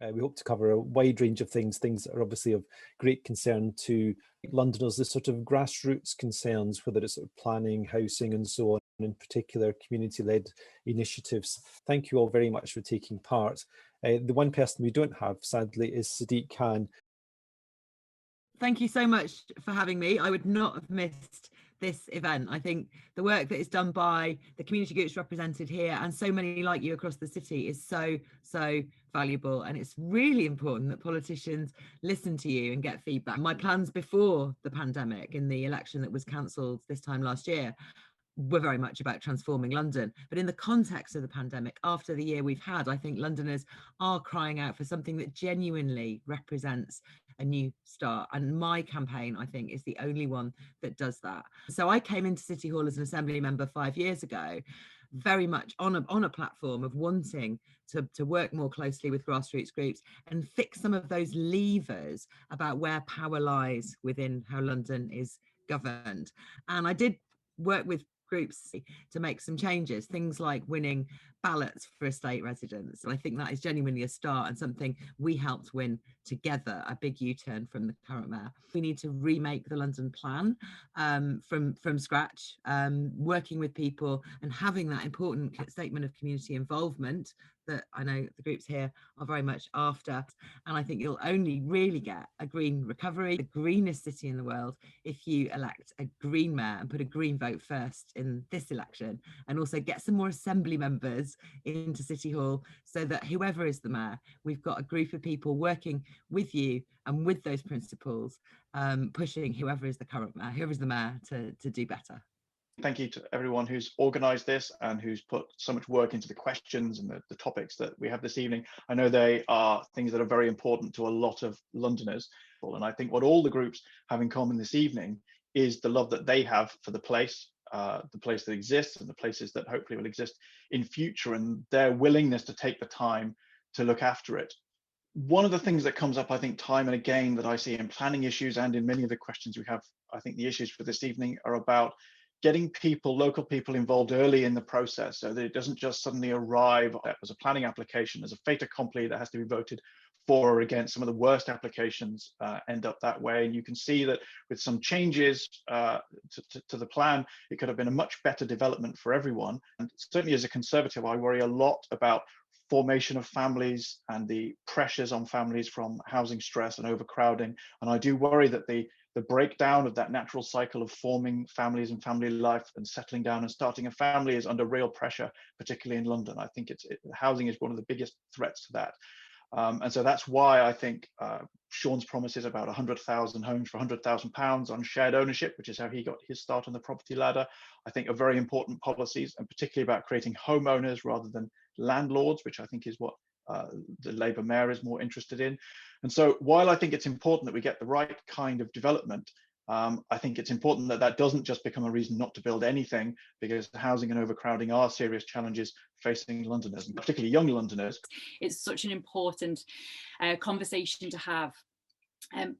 We hope to cover a wide range of things that are obviously of great concern to Londoners, the sort of grassroots concerns, whether it's sort of planning, housing and so on, in particular community-led initiatives. Thank you all very much for taking part. The one person we don't have, sadly, is Sadiq Khan. Thank you so much for having me. I would not have missed this event. I think the work that is done by the community groups represented here and so many like you across the city is so valuable, and it's really important that politicians listen to you and get feedback. My plans before the pandemic, in the election that was cancelled this time last year, were very much about transforming London. But in the context of the pandemic, after the year we've had, I think Londoners are crying out for something that genuinely represents a new start. And my campaign, I think, is the only one that does that. So I came into City Hall as an Assembly member 5 years ago, very much on a platform of wanting to work more closely with grassroots groups and fix some of those levers about where power lies within how London is governed. And I did work with groups to make some changes, things like winning ballots for estate residents. And I think that is genuinely a start and something we helped win together, a big U-turn from the current mayor. We need to remake the London plan from scratch, working with people and having that important statement of community involvement that I know the groups here are very much after. And I think you'll only really get a green recovery, the greenest city in the world, if you elect a green mayor and put a green vote first in this election, and also get some more assembly members into City Hall so that whoever is the mayor, we've got a group of people working with you and with those principles, pushing whoever is the current mayor, whoever is the mayor to do better. Thank you to everyone who's organised this and who's put so much work into the questions and the topics that we have this evening. I know they are things that are very important to a lot of Londoners. And I think what all the groups have in common this evening is the love that they have for the place that exists and the places that hopefully will exist in future, and their willingness to take the time to look after it. One of the things that comes up, I think, time and again that I see in planning issues and in many of the questions we have, I think the issues for this evening are about getting local people involved early in the process so that it doesn't just suddenly arrive as a planning application, as a fait accompli that has to be voted for or against. Some of the worst applications end up that way. And you can see that with some changes to the plan, it could have been a much better development for everyone. And certainly as a Conservative, I worry a lot about formation of families and the pressures on families from housing stress and overcrowding. And I do worry that the breakdown of that natural cycle of forming families and family life and settling down and starting a family is under real pressure, particularly in London. I think housing is one of the biggest threats to that. And so that's why I think Sean's promises about 100,000 homes for £100,000 on shared ownership, which is how he got his start on the property ladder, I think are very important policies, and particularly about creating homeowners rather than landlords, which I think is what the Labour mayor is more interested in. And so while I think it's important that we get the right kind of development, I think it's important that that doesn't just become a reason not to build anything, because housing and overcrowding are serious challenges facing Londoners, and particularly young Londoners. It's such an important conversation to have.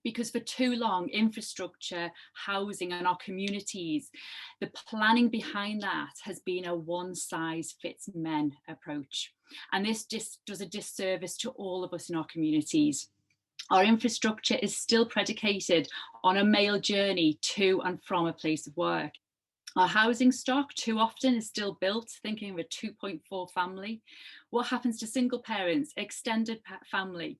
Because for too long, infrastructure, housing and our communities, the planning behind that has been a one-size-fits-men approach. And this just does a disservice to all of us in our communities. Our infrastructure is still predicated on a male journey to and from a place of work. Our housing stock too often is still built thinking of a 2.4 family. What happens to single parents, extended family,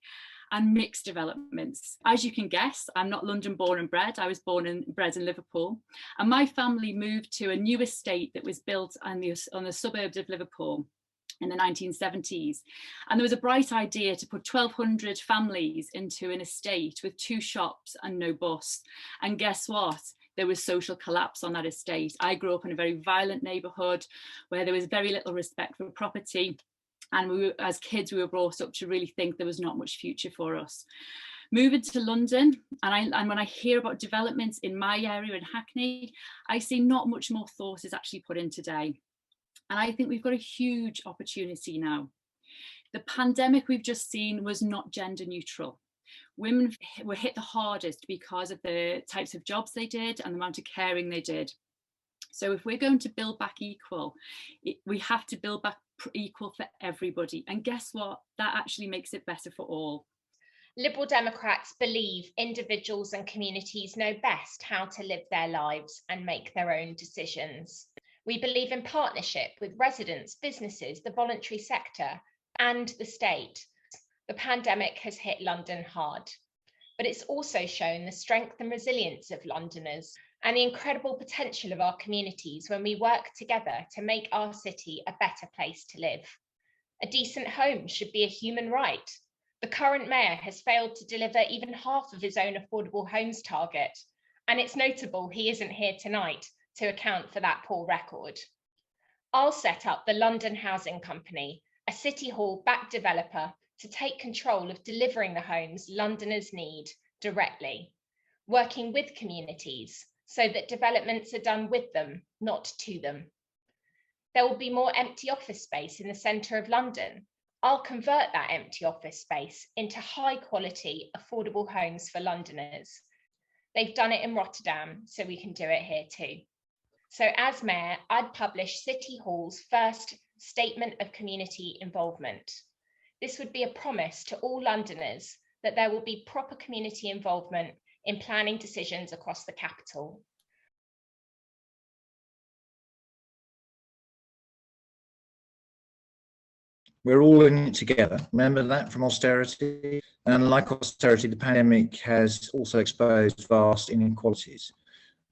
and mixed developments? As you can guess, I'm not London born and bred. I was born and bred in Liverpool, and my family moved to a new estate that was built on the suburbs of Liverpool in the 1970s. And there was a bright idea to put 1,200 families into an estate with 2 shops and no bus. And guess what? There was social collapse on that estate. I grew up in a very violent neighbourhood where there was very little respect for property. And as kids, we were brought up to really think there was not much future for us. Moving to London, and when I hear about developments in my area in Hackney, I see not much more thought is actually put in today. And I think we've got a huge opportunity now. The pandemic we've just seen was not gender neutral. Women were hit the hardest because of the types of jobs they did and the amount of caring they did. So if we're going to build back equal, we have to build back equal for everybody. And guess what? That actually makes it better for all. Liberal Democrats believe individuals and communities know best how to live their lives and make their own decisions. We believe in partnership with residents, businesses, the voluntary sector, and the state. The pandemic has hit London hard, but it's also shown the strength and resilience of Londoners and the incredible potential of our communities when we work together to make our city a better place to live. A decent home should be a human right. The current mayor has failed to deliver even half of his own affordable homes target, and it's notable he isn't here tonight to account for that poor record. I'll set up the London Housing Company, a City Hall-backed developer, to take control of delivering the homes Londoners need directly, working with communities so that developments are done with them, not to them. There will be more empty office space in the centre of London. I'll convert that empty office space into high quality, affordable homes for Londoners. They've done it in Rotterdam, so we can do it here too. So as Mayor, I'd publish City Hall's first Statement of Community Involvement. This would be a promise to all Londoners that there will be proper community involvement in planning decisions across the capital. We're all in it together. Remember that from austerity. And like austerity, the pandemic has also exposed vast inequalities.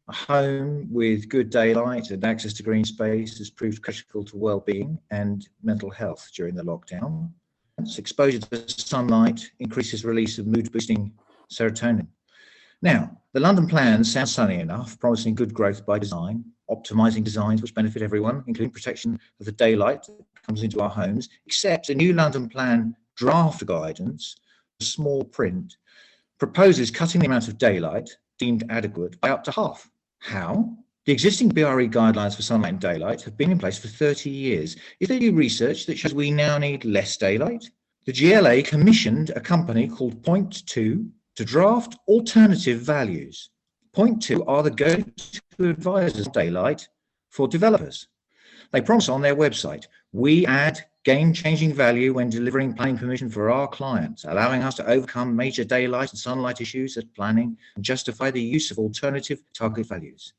A home with good daylight and access to green space has proved critical to well-being and mental health during the lockdown. Exposure to sunlight increases release of mood-boosting serotonin. Now, the London plan sounds sunny enough, promising good growth by design, optimising designs which benefit everyone, including protection of the daylight that comes into our homes, except a new London plan draft guidance, small print, proposes cutting the amount of daylight deemed adequate by up to half. How? The existing BRE guidelines for sunlight and daylight have been in place for 30 years. Is there new research that shows we now need less daylight? The GLA commissioned a company called Point 2 to draft alternative values. Point 2 are the go-to advisors of daylight for developers. They promise on their website, we add game-changing value when delivering planning permission for our clients, allowing us to overcome major daylight and sunlight issues at planning and justify the use of alternative target values.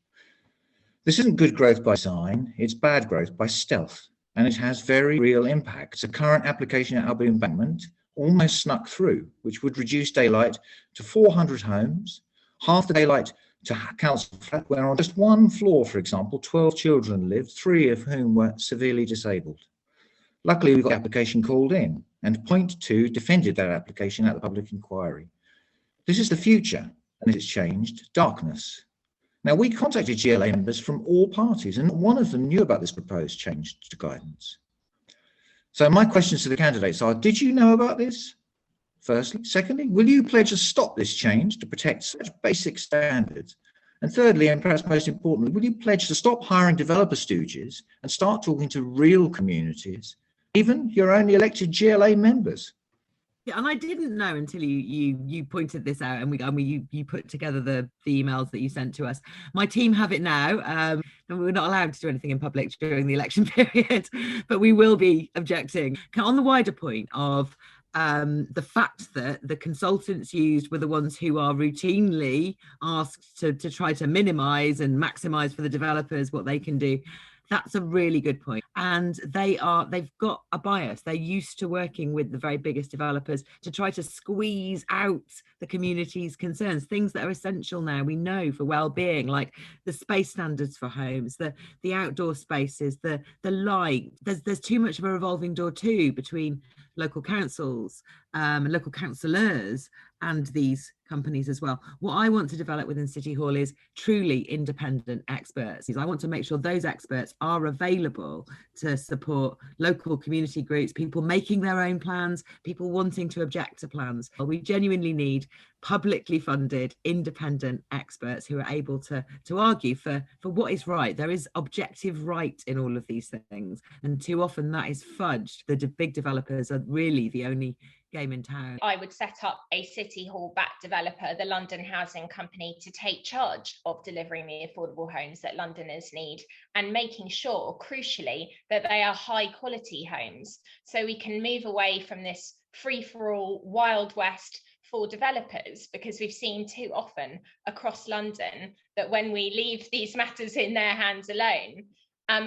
This isn't good growth by design, it's bad growth by stealth, and it has very real impacts. A current application at Albion Embankment almost snuck through, which would reduce daylight to 400 homes, half the daylight to council flat, where on just one floor, for example, 12 children lived, 3 of whom were severely disabled. Luckily, we got the application called in, and Point 2 defended that application at the public inquiry. This is the future, and it's changed, darkness. Now, we contacted GLA members from all parties, and one of them knew about this proposed change to guidance. So my questions to the candidates are, did you know about this? Firstly. Secondly, will you pledge to stop this change to protect such basic standards? And thirdly, and perhaps most importantly, will you pledge to stop hiring developer stooges and start talking to real communities, even your only elected GLA members? Yeah, and I didn't know until you pointed this out, and you put together the emails that you sent to us. My team have it now. And we're not allowed to do anything in public during the election period, but we will be objecting. On the wider point of the fact that the consultants used were the ones who are routinely asked to try to minimise and maximise for the developers what they can do. That's a really good point. And they've got a bias. They're used to working with the very biggest developers to try to squeeze out the community's concerns, things that are essential now, we know, for well-being, like the space standards for homes, the outdoor spaces, the light. There's too much of a revolving door too between local councils and local councillors and these companies as well. What I want to develop within City Hall is truly independent experts. I want to make sure those experts are available to support local community groups, people making their own plans, people wanting to object to plans. We genuinely need publicly funded independent experts who are able to argue for what is right. There is objective right in all of these things, and too often that is fudged. The big developers are really the only game in town. I would set up a City Hall backed developer, the London Housing Company, to take charge of delivering the affordable homes that Londoners need and making sure, crucially, that they are high quality homes, so we can move away from this free-for-all Wild West for developers, because we've seen too often across London that when we leave these matters in their hands alone,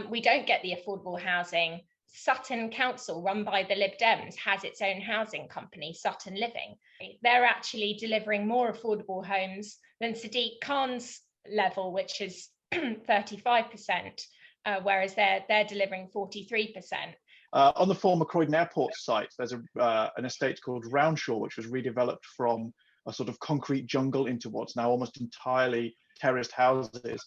we don't get the affordable housing. Sutton Council, run by the Lib Dems, has its own housing company, Sutton Living. They're actually delivering more affordable homes than Sadiq Khan's level, which is 35%, whereas they're delivering 43%. On the former Croydon Airport site, there's an estate called Roundshaw, which was redeveloped from a sort of concrete jungle into what's now almost entirely terraced houses.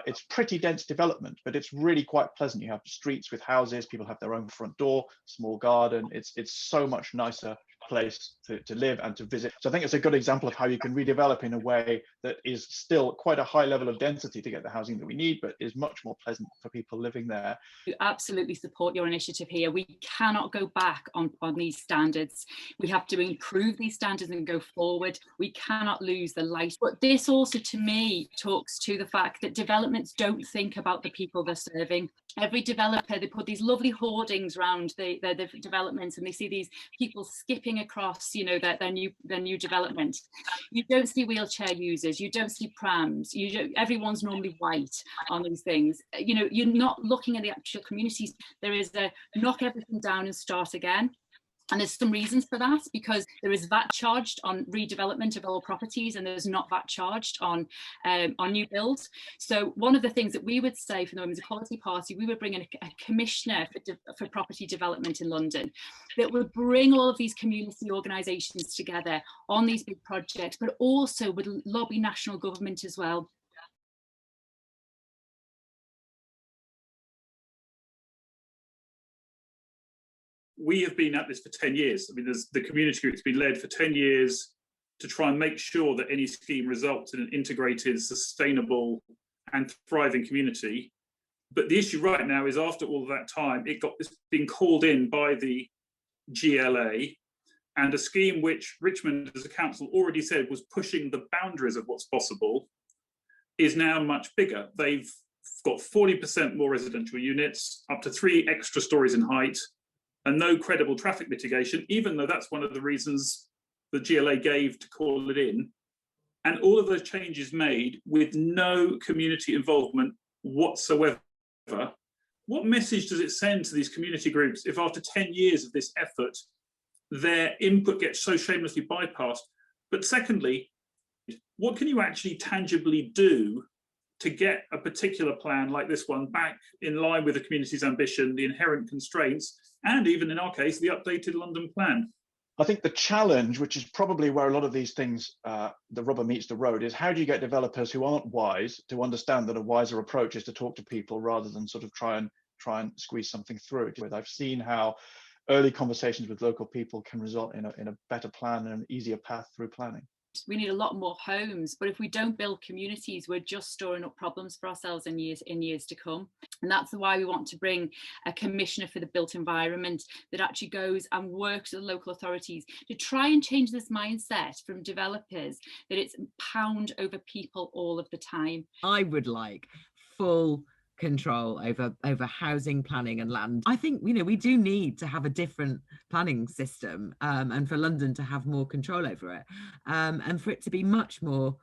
It's pretty dense development, but it's really quite pleasant. You have streets with houses, people have their own front door, small garden. It's so much nicer place to live and to visit. So I think it's a good example of how you can redevelop in a way that is still quite a high level of density to get the housing that we need, but is much more pleasant for people living there. We absolutely support your initiative here. We cannot go back on these standards. We have to improve these standards and go forward. We cannot lose the light. But this also, to me, talks to the fact that developments don't think about the people they're serving. Every developer, they put these lovely hoardings around the developments, and they see these people skipping across, you know, their new development. You don't see wheelchair users, you don't see prams, everyone's normally white on these things. You know, you're not looking at the actual communities. There is a knock everything down and start again. And there's some reasons for that, because there is VAT charged on redevelopment of old properties and there's not VAT charged on new builds. So one of the things that we would say from the Women's Equality Party, we would bring in a commissioner for property development in London that would bring all of these community organisations together on these big projects, but also would lobby national government as well. We have been at this for 10 years. I mean, the community group's been led for 10 years to try and make sure that any scheme results in an integrated, sustainable and thriving community. But the issue right now is, after all of that time, it's been called in by the GLA, and a scheme which Richmond as a council already said was pushing the boundaries of what's possible is now much bigger. They've got 40% more residential units, up to 3 extra stories in height, and no credible traffic mitigation, even though that's one of the reasons the GLA gave to call it in. And all of those changes made with no community involvement whatsoever. What message does it send to these community groups if after 10 years of this effort, their input gets so shamelessly bypassed? But secondly, what can you actually tangibly do to get a particular plan like this one back in line with the community's ambition, the inherent constraints, and even in our case, the updated London plan? I think the challenge, which is probably where a lot of these things, the rubber meets the road, is how do you get developers who aren't wise to understand that a wiser approach is to talk to people rather than sort of try and squeeze something through. I've seen how early conversations with local people can result in a better plan and an easier path through planning. We need a lot more homes, but if we don't build communities, we're just storing up problems for ourselves in years to come. And that's why we want to bring a commissioner for the built environment that actually goes and works with the local authorities to try and change this mindset from developers that it's pound over people all of the time. I would like full control over housing, planning and land. I think, you know, we do need to have a different planning system, and for London to have more control over it, and for it to be much more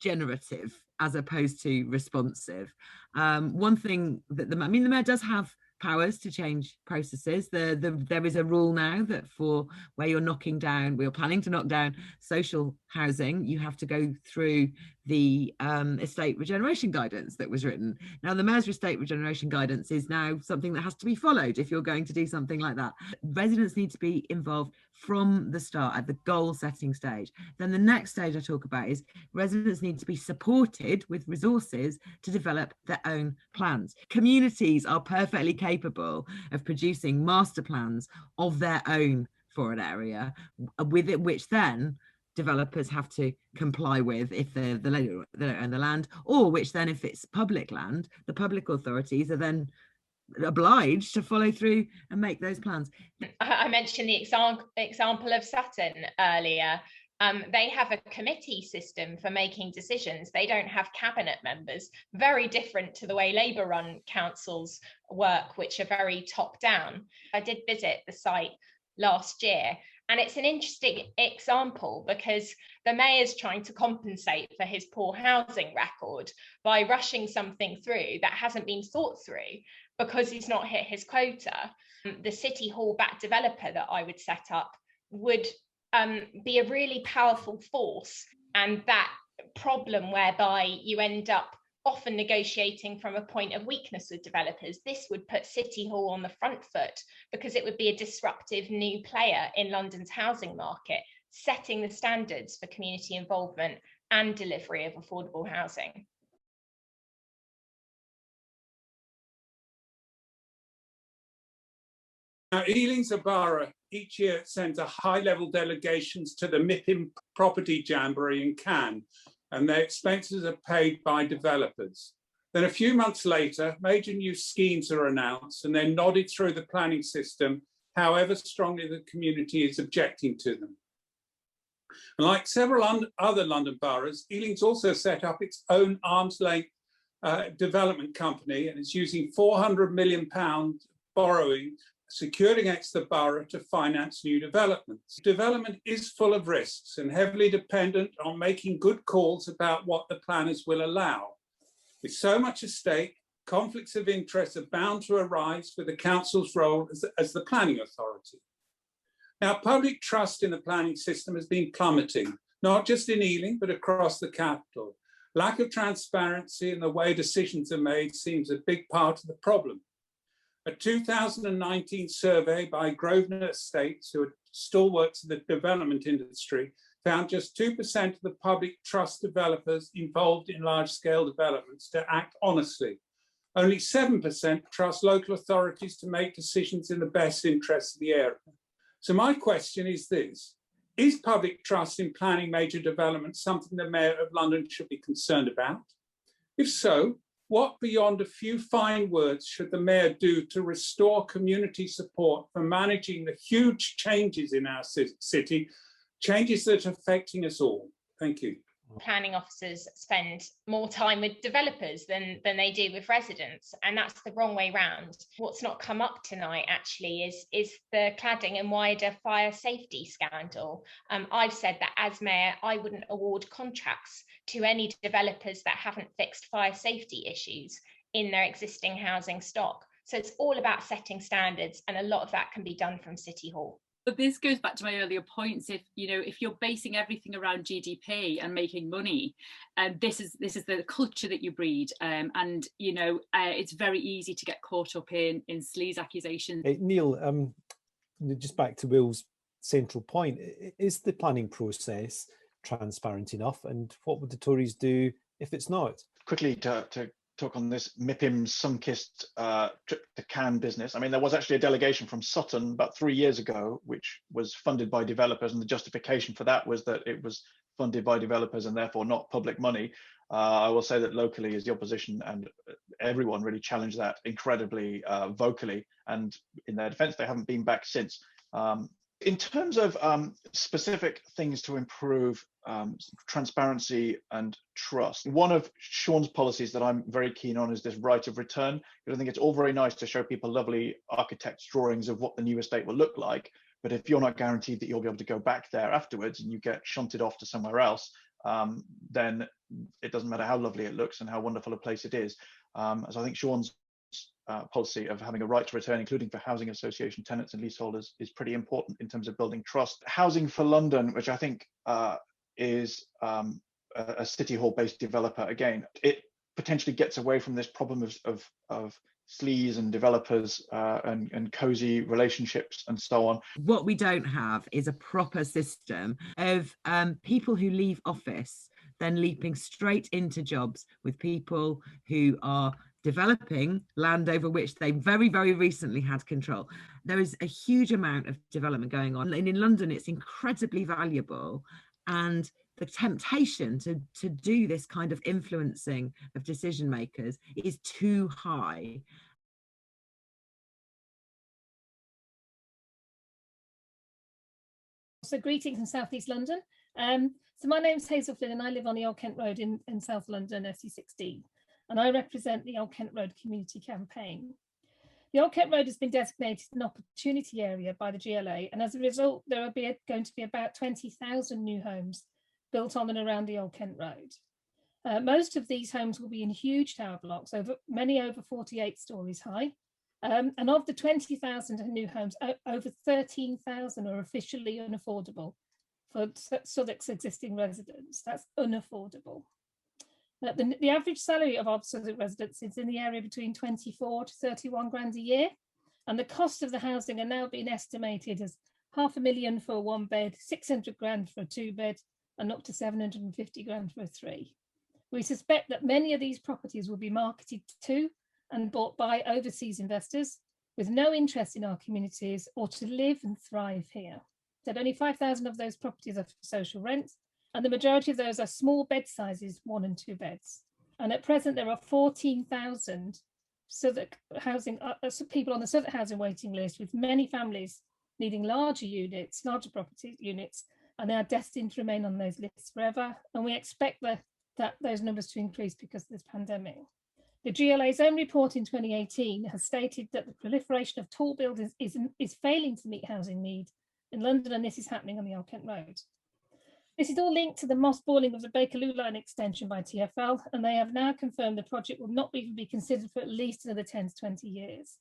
generative as opposed to responsive. One thing that the mayor does have powers to change processes. There is a rule now that for where you're planning to knock down social housing, you have to go through the estate regeneration guidance that was written. Now, the mayor's estate regeneration guidance is now something that has to be followed if you're going to do something like that. Residents need to be involved from the start at the goal setting stage. Then the next stage I talk about is residents need to be supported with resources to develop their own plans. Communities are perfectly capable of producing master plans of their own for an area, with it, which then developers have to comply with if they don't own the land, or which then, if it's public land, the public authorities are then obliged to follow through and make those plans. I mentioned the example of Sutton earlier. They have a committee system for making decisions. They don't have cabinet members, very different to the way Labour-run councils work, which are very top-down. I did visit the site last year, and it's an interesting example because the mayor's trying to compensate for his poor housing record by rushing something through that hasn't been thought through because he's not hit his quota. The City Hall-backed developer that I would set up would be a really powerful force, and that problem whereby you end up often negotiating from a point of weakness with developers, this would put City Hall on the front foot because it would be a disruptive new player in London's housing market, setting the standards for community involvement and delivery of affordable housing. Now, Ealing's a borough. Each year it sends a high-level delegations to the MIPIM property jamboree in Cannes, and their expenses are paid by developers. Then a few months later, major new schemes are announced and then nodded through the planning system, however strongly the community is objecting to them. And like several other London boroughs, Ealing's also set up its own arm's-length development company, and it's using £400 million borrowing secured against the borough to finance new developments. Development is full of risks and heavily dependent on making good calls about what the planners will allow. With so much at stake, conflicts of interest are bound to arise with the council's role as the planning authority. Now, public trust in the planning system has been plummeting, not just in Ealing, but across the capital. Lack of transparency in the way decisions are made seems a big part of the problem. A 2019 survey by Grosvenor Estates, who are stalwarts of the development industry, found just 2% of the public trust developers involved in large-scale developments to act honestly. Only 7% trust local authorities to make decisions in the best interests of the area. So my question is this: is public trust in planning major developments something the Mayor of London should be concerned about? If so, what beyond a few fine words should the Mayor do to restore community support for managing the huge changes in our city, changes that are affecting us all? Thank you. Planning officers spend more time with developers than they do with residents, and that's the wrong way round. What's not come up tonight actually is the cladding and wider fire safety scandal. I've said that as Mayor, I wouldn't award contracts to any developers that haven't fixed fire safety issues in their existing housing stock. So it's all about setting standards, and a lot of that can be done from City Hall. But this goes back to my earlier points. If you're basing everything around GDP and making money, and this is the culture that you breed, and it's very easy to get caught up in sleaze accusations. Neil, just back to Will's central point: is the planning process transparent enough, and what would the Tories do if it's not? Quickly to talk on this MIPIM's sun-kissed trip to Cannes business. I mean, there was actually a delegation from Sutton about 3 years ago, which was funded by developers, and the justification for that was that it was funded by developers and therefore not public money. I will say that locally is the opposition, and everyone really challenged that incredibly vocally, and in their defense, they haven't been back since. In terms of specific things to improve transparency and trust, one of Sean's policies that I'm very keen on is this right of return. I think it's all very nice to show people lovely architects' drawings of what the new estate will look like, but if you're not guaranteed that you'll be able to go back there afterwards and you get shunted off to somewhere else, then it doesn't matter how lovely it looks and how wonderful a place it is. So I think Sean's policy of having a right to return, including for housing association tenants and leaseholders, is pretty important in terms of building trust. Housing for London, which I think is a City Hall based developer, again, it potentially gets away from this problem of sleaze and developers and cozy relationships and so on. What we don't have is a proper system of people who leave office then leaping straight into jobs with people who are developing land over which they very, very recently had control. There is a huge amount of development going on. And in London, it's incredibly valuable and the temptation to do this kind of influencing of decision makers is too high. So greetings from South East London. So my name's Hazel Flynn and I live on the Old Kent Road in South London, SE16, and I represent the Old Kent Road Community Campaign. The Old Kent Road has been designated an opportunity area by the GLA, and as a result, there are going to be about 20,000 new homes built on and around the Old Kent Road. Most of these homes will be in huge tower blocks, many over 48 stories high. And of the 20,000 new homes, over 13,000 are officially unaffordable for Southwark's existing residents. That's unaffordable. The average salary of our Southwark residents is in the area between 24 to 31 grand a year. And the cost of the housing are now being estimated as $500,000 for a 1 bed, 600 grand for a 2 bed, and up to 750 grand for a 3. We suspect that many of these properties will be marketed to and bought by overseas investors with no interest in our communities or to live and thrive here. That only 5,000 of those properties are for social rent, and the majority of those are small bed sizes, 1 and 2 beds. And at present, there are 14,000 Southwark housing people on the Southwark housing waiting list, with many families needing larger units, larger property units, and they are destined to remain on those lists forever. And we expect that those numbers to increase because of this pandemic. The GLA's own report in 2018 has stated that the proliferation of tall buildings is failing to meet housing need in London, and this is happening on the Old Kent Road. This is all linked to the mothballing of the Bakerloo line extension by TfL, and they have now confirmed the project will not even be considered for at least another 10 to 20 years.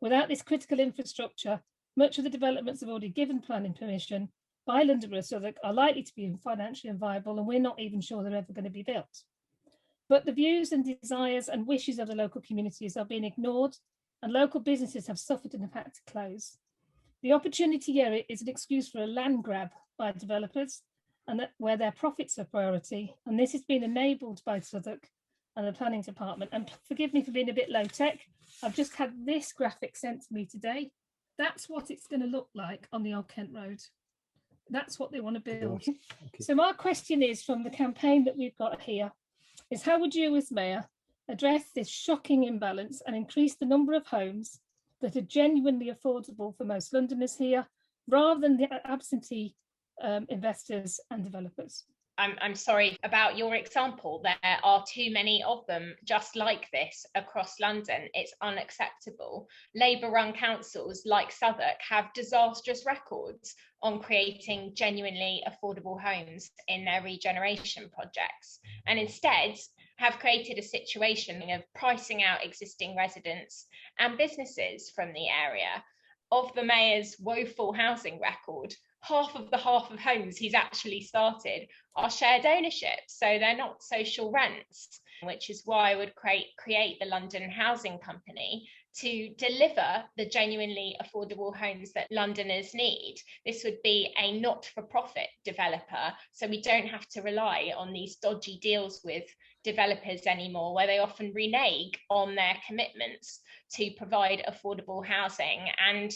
Without this critical infrastructure, much of the developments have already given planning permission by London Borough Southwark are likely to be financially unviable, and we're not even sure they're ever going to be built. But the views and desires and wishes of the local communities are being ignored, and local businesses have suffered and have had to close. The opportunity area is an excuse for a land grab by developers, and where their profits are priority. And this has been enabled by Southwark and the planning department. And forgive me for being a bit low tech. I've just had this graphic sent to me today. That's what it's going to look like on the Old Kent Road. That's what they want to build. Okay. So my question is, from the campaign that we've got here, is how would you as Mayor address this shocking imbalance and increase the number of homes that are genuinely affordable for most Londoners here, rather than the absentee investors and developers? I'm sorry about your example. There are too many of them just like this across London. It's unacceptable. Labour-run councils like Southwark have disastrous records on creating genuinely affordable homes in their regeneration projects, and instead have created a situation of pricing out existing residents and businesses from the area. Of the Mayor's woeful housing record, half of homes he's actually started are shared ownership, so they're not social rents, which is why I would create the London Housing Company to deliver the genuinely affordable homes that Londoners need. This would be a not-for-profit developer, so we don't have to rely on these dodgy deals with developers anymore, where they often renege on their commitments to provide affordable housing and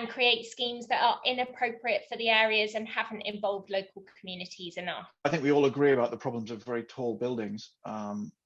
create schemes that are inappropriate for the areas and haven't involved local communities enough. I think we all agree about the problems of very tall buildings.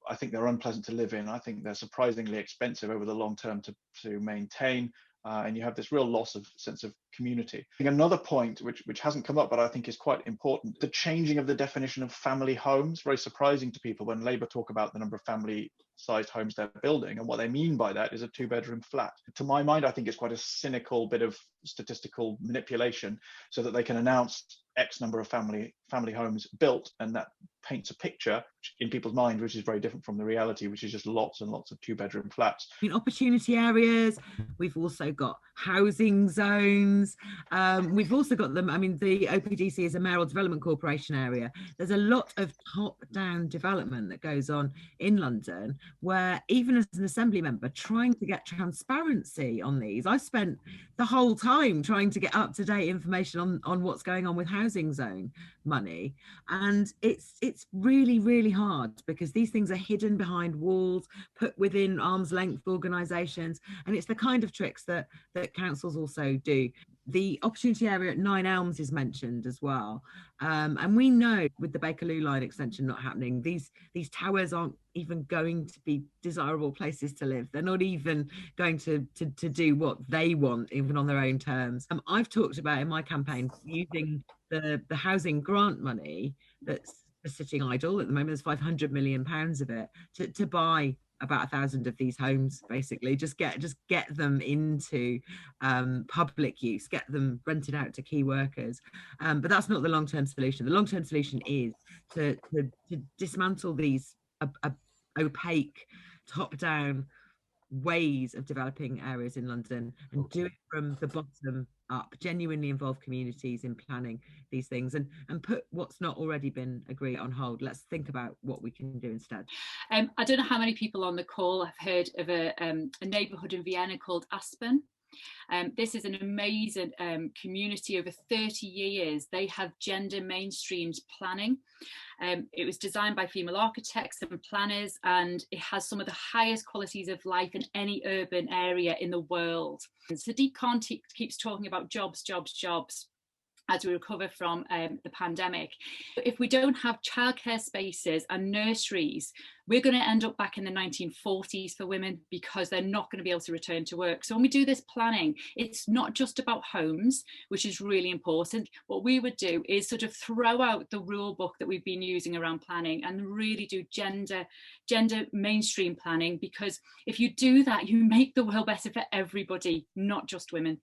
I think they're unpleasant to live in. I think they're surprisingly expensive over the long term to maintain. And you have this real loss of sense of community. I think another point which hasn't come up, but I think is quite important, the changing of the definition of family homes. Very surprising to people when Labour talk about the number of family-sized homes they're building, and what they mean by that is a 2-bedroom flat. To my mind, I think it's quite a cynical bit of statistical manipulation, so that they can announce X number of family homes built, and that paints a picture in people's mind which is very different from the reality, which is just lots and lots of 2-bedroom flats. In opportunity areas, we've also got housing zones. We've also got them. I mean, the OPDC is a mayoral development corporation area. There's a lot of top-down development that goes on in London, where even as an assembly member trying to get transparency on these, I spent the whole time trying to get up-to-date information on what's going on with housing zone money, and it's really, really hard because these things are hidden behind walls, put within arm's length organisations, and it's the kind of tricks that councils also do. The opportunity area at Nine Elms is mentioned as well, and we know with the Bakerloo line extension not happening, these towers aren't even going to be desirable places to live. They're not even going to do what they want, even on their own terms. I've talked about in my campaign using the housing grant money that's sitting idle at the moment. There's 500 million pounds of it to buy about 1,000 of these homes, basically. Just get them into public use, get them rented out to key workers. But that's not the long-term solution. The long-term solution is to dismantle these opaque top-down ways of developing areas in London and do it from the bottom up, genuinely involve communities in planning these things, and put what's not already been agreed on hold. Let's think about what we can do instead. I don't know how many people on the call have heard of a neighbourhood in Vienna called Aspen. This is an amazing community. Over 30 years, they have gender mainstreamed planning. It was designed by female architects and planners, and it has some of the highest qualities of life in any urban area in the world. Sadiq Khan keeps talking about jobs, jobs, jobs as we recover from the pandemic. If we don't have childcare spaces and nurseries, we're going to end up back in the 1940s for women, because they're not going to be able to return to work. So when we do this planning, it's not just about homes, which is really important. What we would do is sort of throw out the rule book that we've been using around planning and really do gender mainstream planning, because if you do that, you make the world better for everybody, not just women.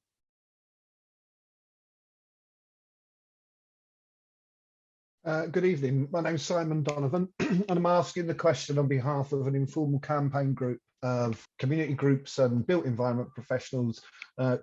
Good evening. My name's Simon Donovan, and I'm asking the question on behalf of an informal campaign group of community groups and built environment professionals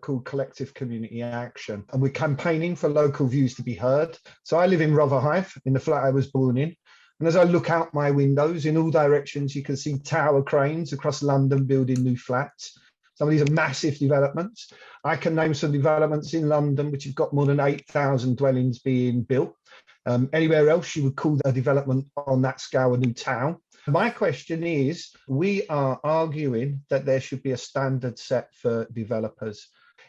called Collective Community Action. And we're campaigning for local views to be heard. So I live in Rotherhithe, in the flat I was born in. And as I look out my windows in all directions, you can see tower cranes across London building new flats. Some of these are massive developments. I can name some developments in London which have got more than 8,000 dwellings being built. Anywhere else you would call a development on that scale a new town. My question is, we are arguing that there should be a standard set for developers.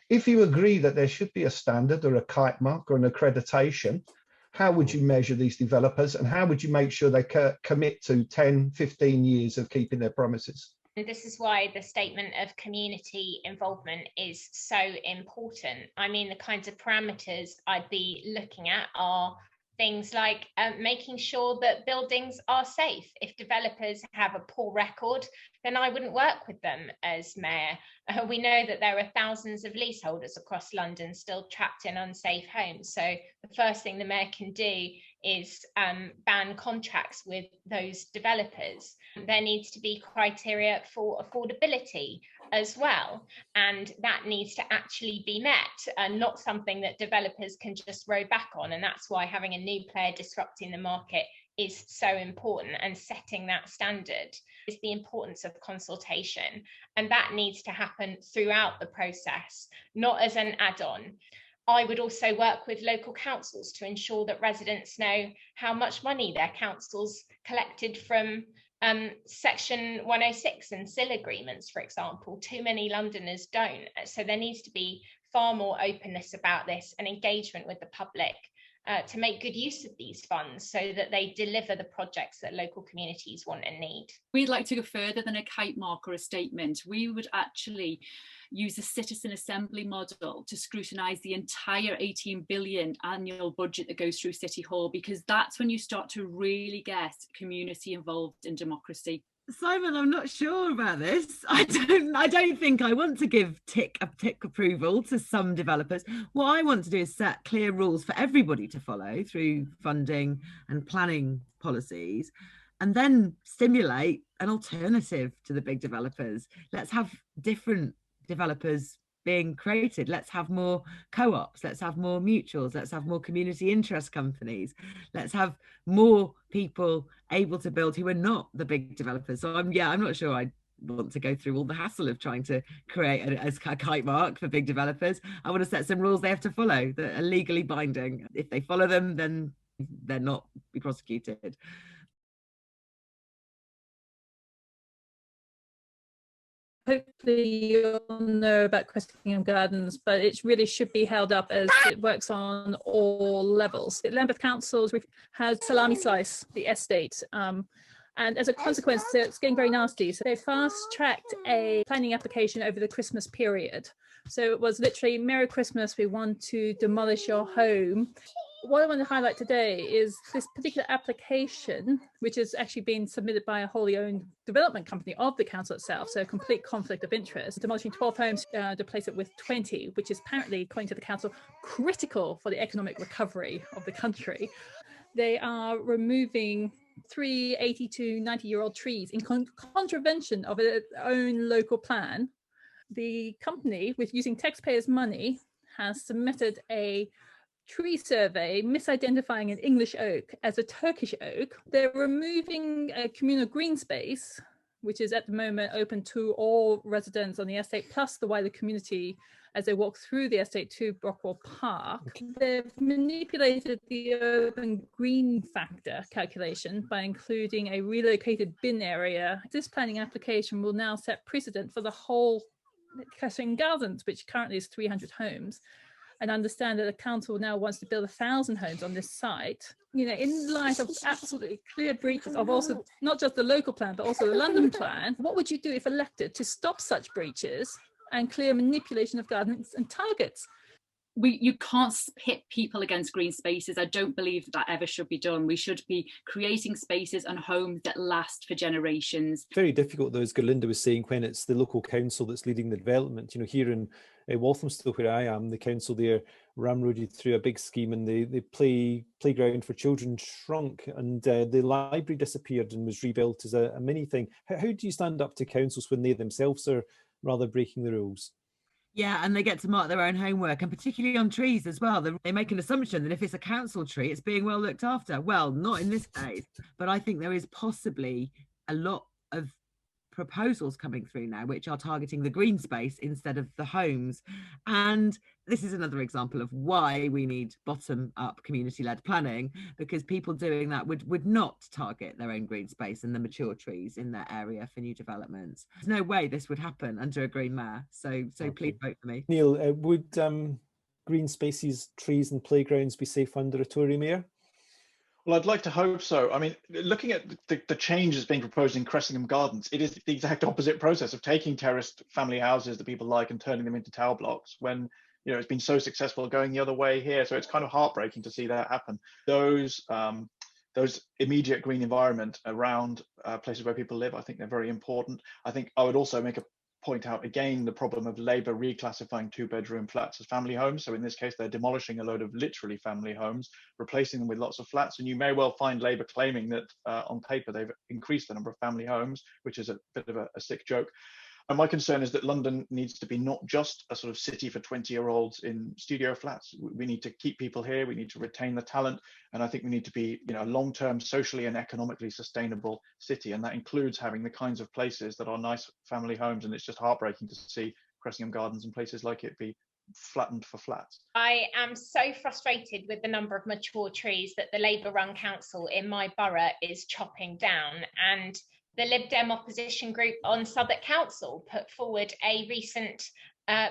If you agree that there should be a standard or a kite mark or an accreditation, how would you measure these developers, and how would you make sure they commit to 10, 15 years of keeping their promises? This is why the statement of community involvement is so important. I mean, the kinds of parameters I'd be looking at are things like making sure that buildings are safe. If developers have a poor record, then I wouldn't work with them as mayor. We know that there are thousands of leaseholders across London still trapped in unsafe homes. So the first thing the mayor can do is ban contracts with those developers. There needs to be criteria for affordability as well, and that needs to actually be met, and not something that developers can just row back on. And that's why having a new player disrupting the market is so important, and setting that standard is the importance of consultation, and that needs to happen throughout the process, not as an add-on. I would also work with local councils to ensure that residents know how much money their councils collected from Section 106 and SIL agreements, for example. Too many Londoners don't. So there needs to be far more openness about this and engagement with the public to make good use of these funds so that they deliver the projects that local communities want and need. We'd like to go further than a kite mark or a statement. We would actually use a citizen assembly model to scrutinise the entire 18 billion annual budget that goes through City Hall, because that's when you start to really get community involved in democracy. Simon, I'm not sure about this. I don't think I want to give tick approval to some developers. What I want to do is set clear rules for everybody to follow through funding and planning policies, and then stimulate an alternative to the big developers. Let's have different developers being created. Let's have more co-ops, let's have more mutuals, let's have more community interest companies, let's have more people able to build who are not the big developers. So I'm not sure I want to go through all the hassle of trying to create a kite mark for big developers. I want to set some rules they have to follow that are legally binding. If they follow them, then they're not be prosecuted. Hopefully you'll know about Cressingham Gardens, but it really should be held up as it works on all levels. Lambeth Council has salami slice the estate, and as a consequence, it's getting very nasty. So they fast-tracked a planning application over the Christmas period. So it was literally, Merry Christmas, we want to demolish your home. What I want to highlight today is this particular application, which is actually being submitted by a wholly owned development company of the council itself, so a complete conflict of interest, demolishing 12 homes to replace it with 20, which is apparently, according to the council, critical for the economic recovery of the country. They are removing 3 80 to 90-year-old trees in contravention of its own local plan. The company, with using taxpayers' money, has submitted a tree survey misidentifying an English oak as a Turkish oak. They're removing a communal green space, which is at the moment open to all residents on the estate, plus the wider community as they walk through the estate to Brockwell Park. They've manipulated the urban green factor calculation by including a relocated bin area. This planning application will now set precedent for the whole Cressingham Gardens, which currently is 300 homes. And understand that the council now wants to build 1,000 homes on this site. You know, in light of absolutely clear breaches of also not just the local plan, but also the London plan, what would you do if elected to stop such breaches and clear manipulation of gardens and targets? You can't pit people against green spaces. I don't believe that ever should be done. We should be creating spaces and homes that last for generations. Very difficult, though, as Gerlinda was saying, when it's the local council that's leading the development. You know, here in Walthamstow, where I am, the council there ramroded through a big scheme, and the playground for children shrunk, and the library disappeared and was rebuilt as a mini thing. How do you stand up to councils when they themselves are rather breaking the rules? Yeah, and they get to mark their own homework, and particularly on trees as well. They make an assumption that if it's a council tree, it's being well looked after. Well, not in this case, but I think there is possibly a lot of proposals coming through now which are targeting the green space instead of the homes. And this is another example of why we need bottom-up community-led planning, because people doing that would not target their own green space and the mature trees in their area for new developments. There's no way this would happen under a Green Mayor, so okay. Please vote for me. Neil, would green spaces, trees and playgrounds be safe under a Tory mayor? Well, I'd like to hope so. I mean, looking at the changes being proposed in Cressingham Gardens, it is the exact opposite process of taking terraced family houses that people like and turning them into tower blocks, when, you know, it's been so successful going the other way here. So it's kind of heartbreaking to see that happen. Those immediate green environment around places where people live, I think they're very important. I think I would also point out again the problem of Labour reclassifying 2-bedroom flats as family homes. So in this case, they're demolishing a load of literally family homes, replacing them with lots of flats. And you may well find Labour claiming that on paper they've increased the number of family homes, which is a bit of a sick joke. And my concern is that London needs to be not just a sort of city for 20-year-olds in studio flats. We need to keep people here. We need to retain the talent. And I think we need to be, you know, a long-term socially and economically sustainable city. And that includes having the kinds of places that are nice family homes. And it's just heartbreaking to see Cressingham Gardens and places like it be flattened for flats. I am so frustrated with the number of mature trees that the Labour-run council in my borough is chopping down. And the Lib Dem opposition group on Southwark Council put forward a recent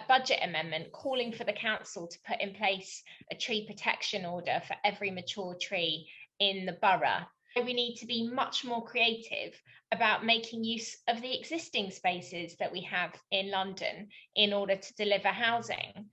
budget amendment calling for the council to put in place a tree protection order for every mature tree in the borough. We need to be much more creative about making use of the existing spaces that we have in London in order to deliver housing.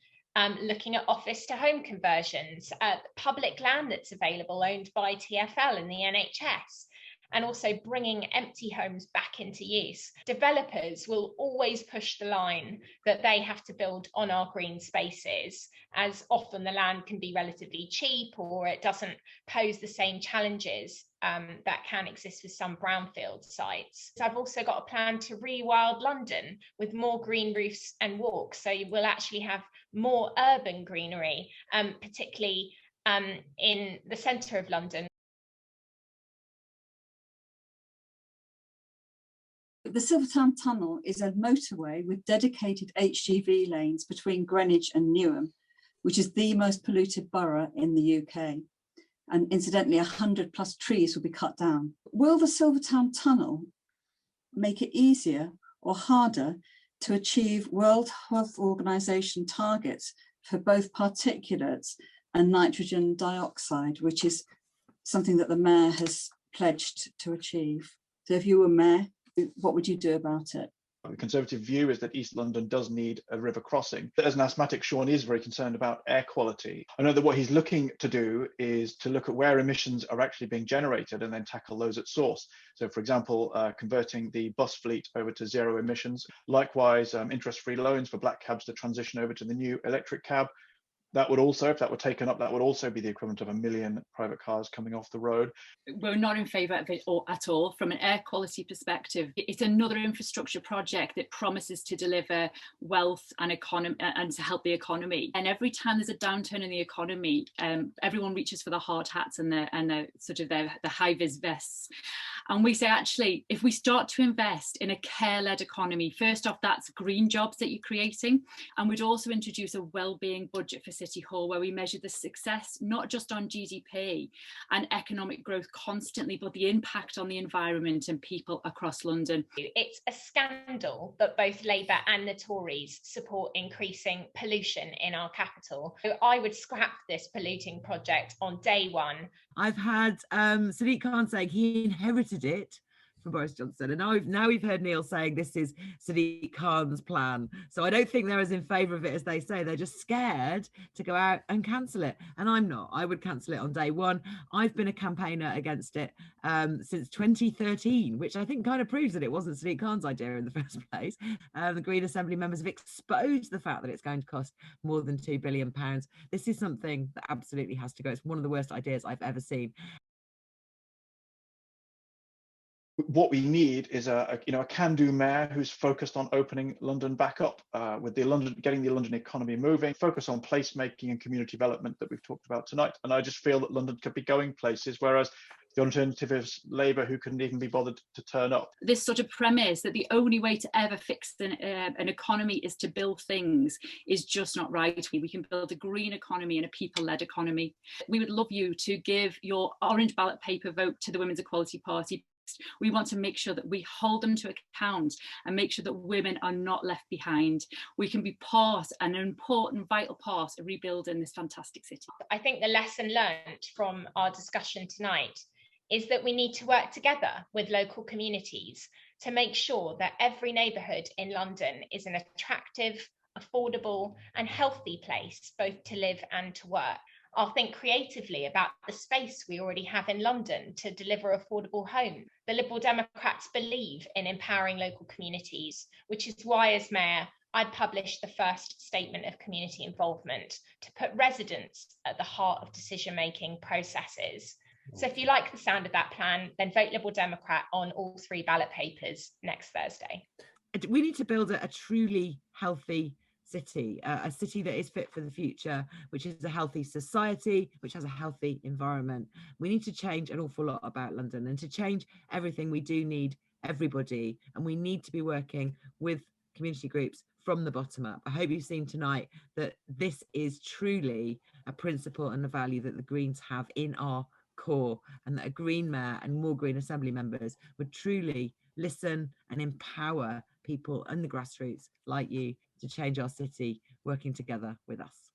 Looking at office to home conversions, public land that's available owned by TfL and the NHS, and also bringing empty homes back into use. Developers will always push the line that they have to build on our green spaces, as often the land can be relatively cheap or it doesn't pose the same challenges that can exist with some brownfield sites. So I've also got a plan to rewild London with more green roofs and walks. So you will actually have more urban greenery, particularly in the centre of London. The Silvertown Tunnel is a motorway with dedicated HGV lanes between Greenwich and Newham, which is the most polluted borough in the UK. and incidentally 100+ trees will be cut down. Will the Silvertown Tunnel make it easier or harder to achieve World Health Organization targets for both particulates and nitrogen dioxide, which is something that the Mayor has pledged to achieve? So if you were Mayor, what would you do about it? The Conservative view is that East London does need a river crossing. As an asthmatic, Sean is very concerned about air quality. I know that what he's looking to do is to look at where emissions are actually being generated and then tackle those at source. So, for example, converting the bus fleet over to zero emissions. Likewise, interest-free loans for black cabs to transition over to the new electric cab. That would also, if that were taken up, that would also be the equivalent of 1 million private cars coming off the road. We're not in favour of it at all. From an air quality perspective, it's another infrastructure project that promises to deliver wealth and economy and to help the economy. And every time there's a downturn in the economy, everyone reaches for the hard hats and the sort of the high-vis vests. And we say, actually, if we start to invest in a care-led economy, first off, that's green jobs that you're creating. And we'd also introduce a wellbeing budget for City Hall, where we measure the success, not just on GDP and economic growth constantly, but the impact on the environment and people across London. It's a scandal that both Labour and the Tories support increasing pollution in our capital. So I would scrap this polluting project on day one. I've had Sadiq Khan saying he inherited it from Boris Johnson, and now we've heard Neil saying this is Sadiq Khan's plan. So I don't think they're as in favour of it as they say. They're just scared to go out and cancel it, and I'm not. I would cancel it on day one. I've been a campaigner against it since 2013, which I think kind of proves that it wasn't Sadiq Khan's idea in the first place. The Green Assembly members have exposed the fact that it's going to cost more than £2 billion. This is something that absolutely has to go. It's one of the worst ideas I've ever seen. What we need is a can-do mayor who's focused on opening London back up, with getting the London economy moving, focus on placemaking and community development that we've talked about tonight. And I just feel that London could be going places, whereas the alternative is Labour, who couldn't even be bothered to turn up. This sort of premise that the only way to ever fix an economy is to build things is just not right. We can build a green economy and a people-led economy. We would love you to give your orange ballot paper vote to the Women's Equality Party. We want to make sure that we hold them to account and make sure that women are not left behind. We can be an important, vital part of rebuilding this fantastic city. I think the lesson learned from our discussion tonight is that we need to work together with local communities to make sure that every neighbourhood in London is an attractive, affordable and healthy place both to live and to work. I'll think creatively about the space we already have in London to deliver affordable homes. The Liberal Democrats believe in empowering local communities, which is why, as Mayor, I published the first statement of community involvement to put residents at the heart of decision-making processes. So if you like the sound of that plan, then vote Liberal Democrat on all 3 ballot papers next Thursday. We need to build a truly healthy city, a city that is fit for the future, which is a healthy society, which has a healthy environment. We need to change an awful lot about London, and to change everything we do need everybody, and we need to be working with community groups from the bottom up. I hope you've seen tonight that this is truly a principle and a value that the Greens have in our core, and that a Green Mayor and more Green Assembly members would truly listen and empower people in the grassroots like you to change our city, working together with us.